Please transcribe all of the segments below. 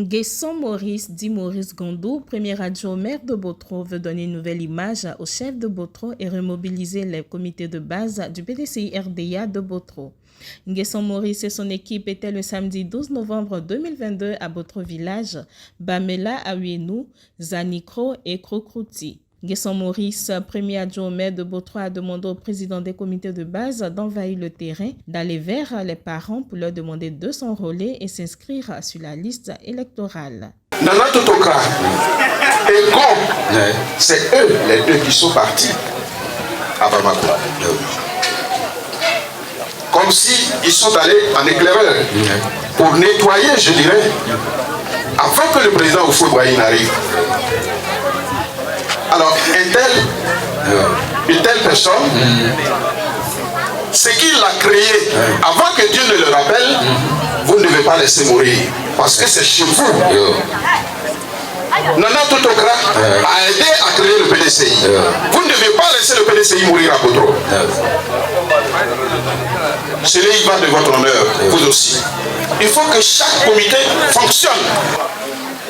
Nguesson Maurice, dit Maurice Gondou, premier adjoint au maire de Botro, veut donner une nouvelle image au chef de Botro et remobiliser les comités de base du PDCI RDA de Botro. Nguesson Maurice et son équipe étaient le samedi 12 novembre 2022 à Botro Village, Bamela Awienou, Zanikro et Krokrouti. Nguesson Maurice, premier adjoint au maire de Botro, a demandé au président des comités de base d'envahir le terrain, d'aller vers les parents pour leur demander de s'enrôler et s'inscrire sur la liste électorale. Nana Totoka et Gon, c'est eux les deux qui sont partis à Bamako. Comme si ils sont allés en éclaireur pour nettoyer, je dirais, avant que le président Houphouët-Boigny n'arrive. Alors, une telle personne, ce qu'il a créé, avant que Dieu ne le rappelle, vous ne devez pas laisser mourir, parce que c'est chez vous. Nana Totoka a aidé à créer le PDCI. Vous ne devez pas laisser le PDCI mourir à Botro. Cela y va de votre honneur, vous aussi. Il faut que chaque comité fonctionne.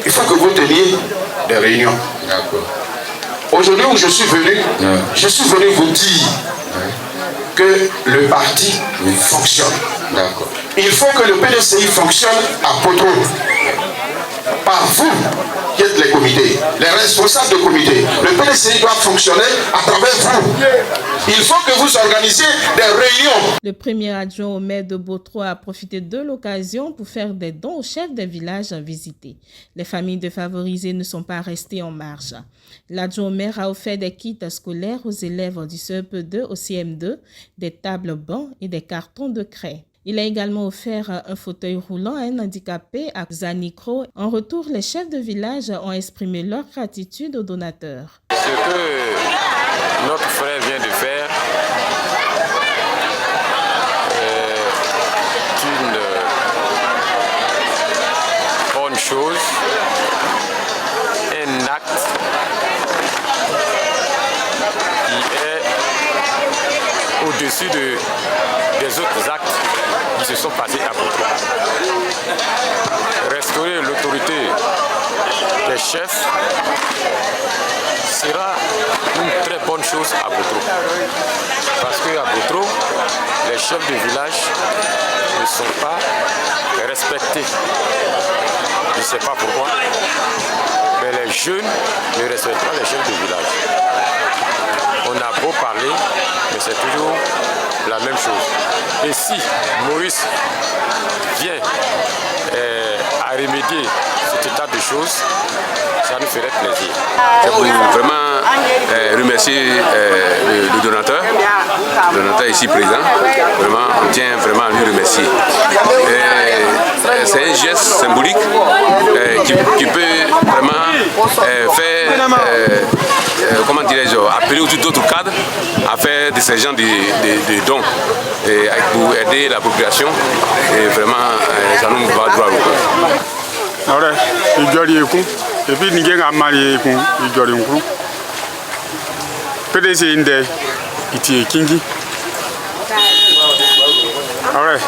Il faut que vous teniez des réunions. Aujourd'hui où je suis venu vous dire que le parti fonctionne. Il faut que le PDCI fonctionne à Botro. Par vous qui êtes les comités, les responsables de comités. Le PDCI doit fonctionner à travers vous. Il faut que vous organisiez des réunions. Le premier adjoint au maire de Botro a profité de l'occasion pour faire des dons aux chefs des villages visités. Les familles défavorisées ne sont pas restées en marge. L'adjoint au maire a offert des kits scolaires aux élèves du CEP2 au CM2, des tables bancs et des cartons de craie. Il a également offert un fauteuil roulant à un handicapé à Zanikro. En retour, les chefs de village ont exprimé leur gratitude aux donateurs. Ce que notre frère vient de faire est une bonne chose, un acte qui est au-dessus des autres actes qui se sont passés à Botro. Restaurer l'autorité des chefs sera une très bonne chose à Botro. Parce qu'à Botro, les chefs de village ne sont pas respectés. Je ne sais pas pourquoi, mais les jeunes ne respectent pas les chefs de village. On a beau parler, mais c'est toujours la même chose. Et si Maurice vient à remédier cet état de choses, ça nous ferait plaisir. Je voulais vraiment remercier le donateur ici présent. Vraiment, on tient vraiment à lui remercier. C'est un geste symbolique qui peut vraiment faire, comment dirais-je, appeler aussi d'autres cadres à faire de ces gens des dons pour aider la population. Et vraiment, ça nous va droit au cœur. Et puis nous avons marié avec PDC Inde, qui est Kingi. Alors,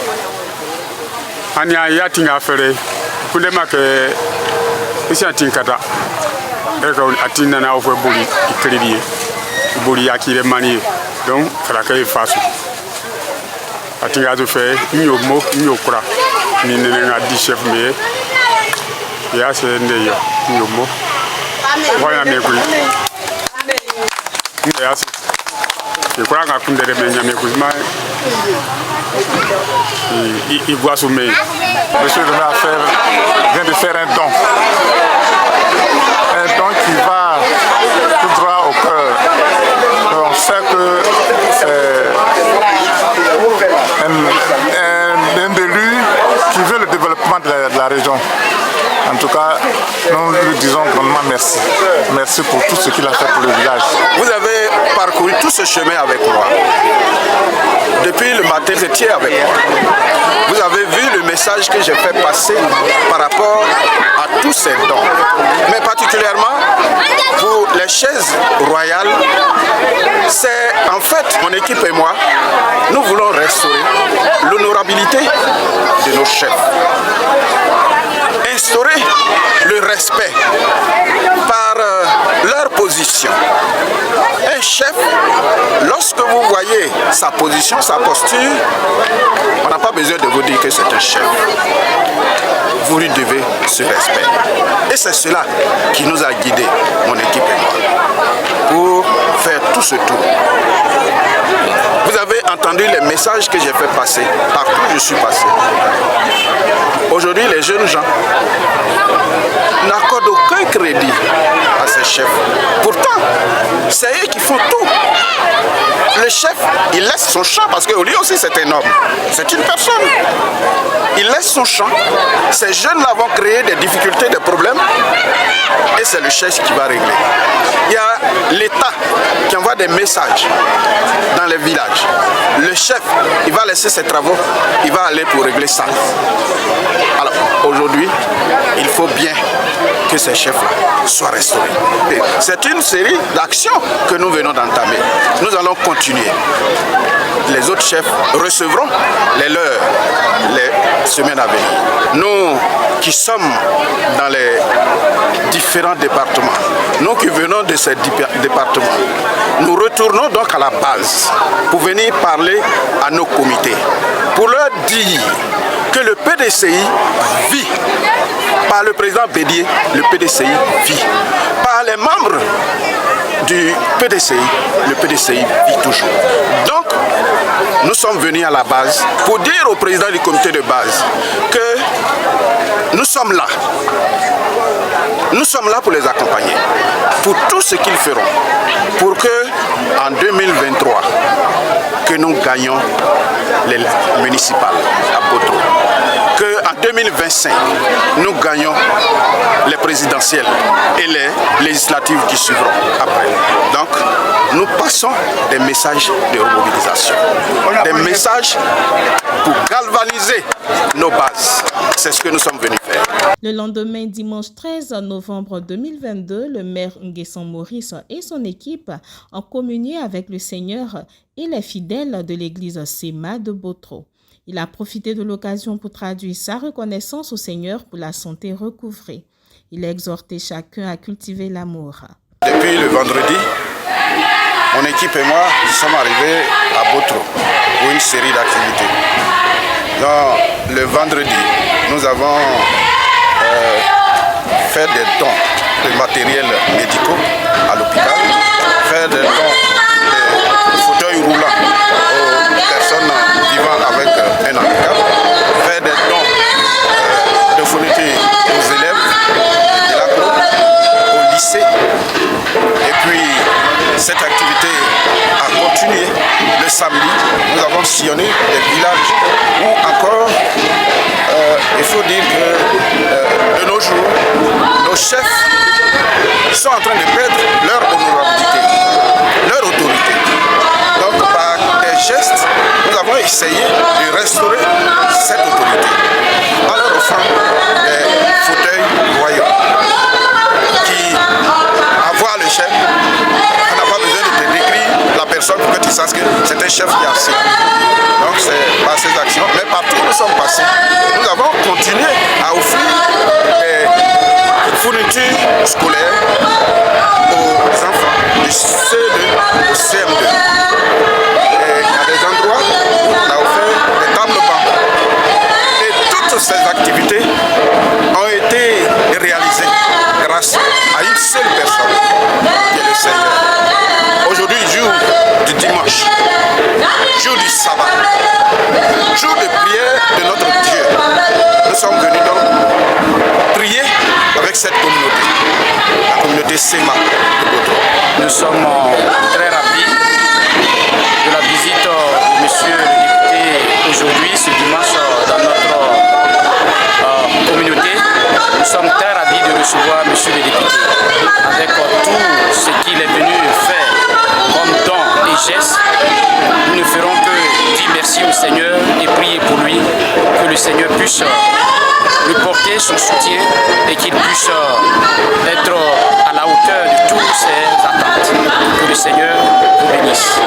on a yatin à faire pour les marques ici à Tinkata. Et qu'on a offert Boli, crédit, Boli à qui est manié. Donc, il faut qu'il fasse. A tinga to fait une mot, une okra. Ni n'a 10 chefs mais il y a c'est une mot. Voilà mes couilles. Je crois qu'on a fondé les mes couilles. Il voit sous mes. Monsieur le maire vient de faire un don. Un don qui va tout droit au cœur. On sait que un élu qui veut le développement de la région. En tout cas, nous lui disons grandement merci. Merci pour tout ce qu'il a fait pour le village. Vous avez parcouru tout ce chemin avec moi. Depuis le matin, vous étiez avec moi. Vous avez vu le message que j'ai fait passer par rapport à tous ces dons. Mais particulièrement pour les chaises royales, c'est en fait mon équipe et moi, nous voulons restaurer l'honorabilité de nos chefs. instaurer le respect par leur position. Un chef, lorsque vous voyez sa position, sa posture, on n'a pas besoin de vous dire que c'est un chef. Vous lui devez ce respect. Et c'est cela qui nous a guidés, mon équipe et moi, pour faire tout ce tour. Vous avez entendu les messages que j'ai fait passer, partout où je suis passé. Aujourd'hui, les jeunes gens n'accordent aucun crédit à ces chefs. Pourtant, c'est eux qui font tout. Le chef, il laisse son champ, parce que lui aussi c'est un homme, c'est une personne. Il laisse son champ. Ces jeunes-là vont créer des difficultés, des problèmes, et c'est le chef qui va régler. Il y a l'État qui envoie des messages dans les villages. Le chef, il va laisser ses travaux, il va aller pour régler ça. Alors, aujourd'hui, il faut bien que ces chefs-là soient restaurés. C'est une série d'actions que nous venons d'entamer. Nous allons continuer. Les autres chefs recevront les leurs les semaines à venir. Nous qui sommes dans les différents départements, nous qui venons de ces départements, nous retournons donc à la base pour venir parler à nos comités, pour leur dire que le PDCI vit. Par le président Bédier, le PDCI vit. Par les membres du PDCI, le PDCI vit toujours. Donc, nous sommes venus à la base pour dire au président du comité de base que nous sommes là. Nous sommes là pour les accompagner, pour tout ce qu'ils feront, pour que en 2023, que nous gagnions les municipales à Botro. Qu'en 2025, nous gagnons les présidentielles et les législatives qui suivront après. Donc, nous passons des messages de remobilisation, des messages pour galvaniser nos bases. C'est ce que nous sommes venus faire. Le lendemain, dimanche 13 novembre 2022, le maire Nguessan Maurice et son équipe ont communié avec le Seigneur et les fidèles de l'église Sema de Botro. Il a profité de l'occasion pour traduire sa reconnaissance au Seigneur pour la santé recouvrée. Il a exhorté chacun à cultiver l'amour. Depuis le vendredi, mon équipe et moi sommes arrivés à Botro pour une série d'activités. Donc, le vendredi, nous avons fait des dons de matériel médicaux à l'hôpital, fait des dons de fauteuils roulants aux personnes vivant avec un handicap, fait des dons de fournitures aux élèves de l'agro, au lycée. Et puis, cette activité a continué le samedi. Nous avons sillonné des villages où encore, il faut dire que de nos jours, nos chefs sont en train de perdre leur honorabilité, leur autorité. Donc, par des gestes, nous avons essayé de restaurer cette autorité en leur offrant des fauteuils royaux qui, à voir le chef, on n'a pas besoin de te décrire la personne pour que tu saches que c'est un chef qui est assis. Donc, c'est par ces actions, mais partout où nous sommes passés, nous avons continué à offrir des fournitures scolaires aux enfants du CE2 au CM2. Et il y a des endroits où on a offert des tables bancs. Et toutes ces activités ont été réalisées grâce à une seule personne, qui est le Seigneur. Aujourd'hui, jour du dimanche, jour du sabbat, jour de prière de notre Dieu, nous sommes venus donc prier avec cette communauté, la communauté Sema de Botro. Nous sommes très ravis de la visite de monsieur le député aujourd'hui, ce dimanche, dans notre communauté. Nous sommes très ravis de recevoir monsieur le député avec tout ce qu'il est venu faire comme don et gestes. Nous ne ferons que dire merci au Seigneur et prier pour lui, que le Seigneur puisse lui porter son soutien et qu'il puisse être à la hauteur de toutes ses attentes. Que le Seigneur vous bénisse.